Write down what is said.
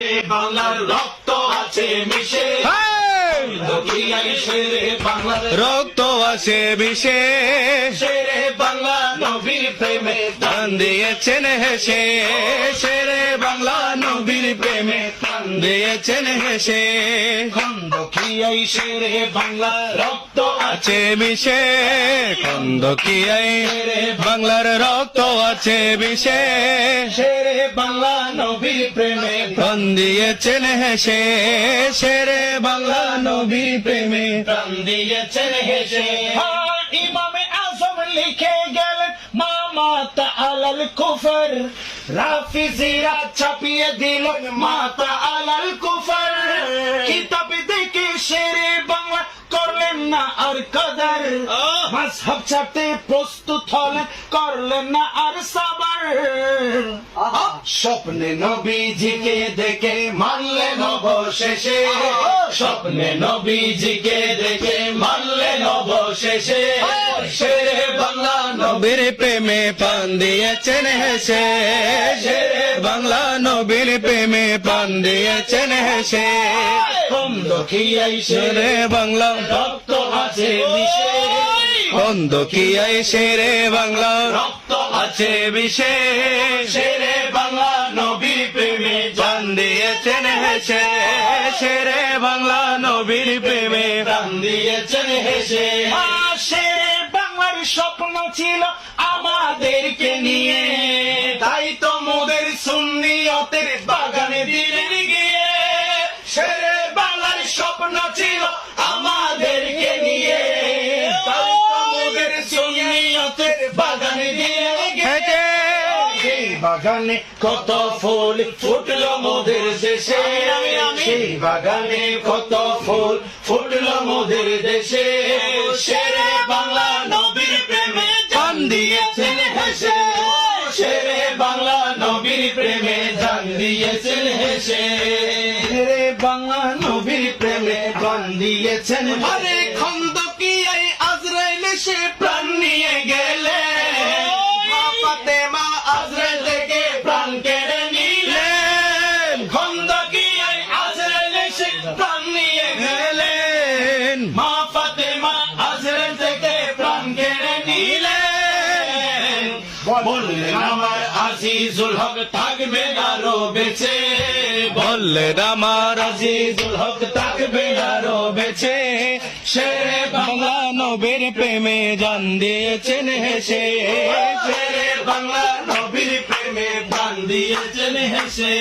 বাংলার রক্ত আছে মিশে, শেরে বাংলার রক্ত আছে বিষে, শেরে বাংলা নবীর প্রেমে প্রাণ দিয়েছেন হেসে, শেরে বাংলা নবীর প্রেমে প্রাণ দিয়েছেন হেসে। খন্দকিয়াই শেরে বাংলা রক্ত আছে আছে বিষে, খন্দকিয়ায় বাংলার রক্ত আছে বিষে, শেরে বাংলা নবীর প্রেমে প্রাণ দিয়েছেন হেসে, শেরে বাংলা নবীর প্রেমে প্রাণ দিয়েছেন হেসে। ইমামে আজম লিখে গেলেন মাতা আলাল কুফর, রাফিজিরা ছাপিয়ে দিল মাতা আলাল কুফর। কিতাব দেখে শেরে বাংলা করলেন না আর কদর, মাযহাব ছাড়তে প্রস্তুত হলেন করলেন না আর সাবর। স্বপ্নে নবীজিকে দেখে মানলেন অবশেষে, স্বপ্নে নবীজিকে দেখে মানলেন অবশেষে। শেরে বাংলা নবীর প্রেমে প্রাণ দিয়েছেন হেসে, শেরে বাংলা নবীর প্রেমে প্রাণ দিয়েছেন হেসে। খন্দকিয়াই শেরে বাংলা রক্ত আছে মিশে, খন্দকিয়ায় শেরে বাংলা রক্ত আছে বিষে, শেরে বাংলা নবীর প্রেমে প্রাণ দিয়েছেন হেসে, শেরে বাংলা নবীর প্রেমে প্রাণ দিয়েছেন হেসে। শেরে বাংলার স্বপ্ন ছিল আমাদেরকে নিয়ে, তাই তো মোদের সুন্নিয়তের বাগানে দিলেন গিয়ে। শেরে বাংলার স্বপ্ন ছিল আমাদেরকে নিয়ে, তাই তো মোদের সুন্নিয়তের বাগানে দিলেন গিয়ে। সেই বাগানে কত ফুল ফুটলো মোদের দেশে, সেই বাগানে কত ফুল ফুটলো মোদের দেশে। শেরে বাংলা নবীর প্রেমে জান দিয়েছেন হেসে, শেরে বাংলা নবীর প্রেমে জান দিয়েছেন হেসে। শেরে বাংলা নবীর প্রেমে প্রাণ দিয়েছেন। আরে খন্দকিয়ায় আজরাইল সে প্রাণ নিয়ে গেলে, ফাতেমা আজরাইল থেকে প্রাণ কেড়ে নিলেন। খন্দকিয়ায় আজরাইল সে প্রাণ নিয়ে গেলেন, মা ফাতেমা আজরাইল থেকে প্রাণ কেড়ে নিলেন। বললেন আমার আজিজুল হক থাকবে আরো বেঁচে, বললেন আমার আজিজুল হক থাকবে আরো বেঁচে। শেরে বাংলা নবীর প্রেমে জান দিয়েছেন হেসে, শেরে বাংলা নবীর প্রেমে প্রাণ দিয়েছেন হেসে।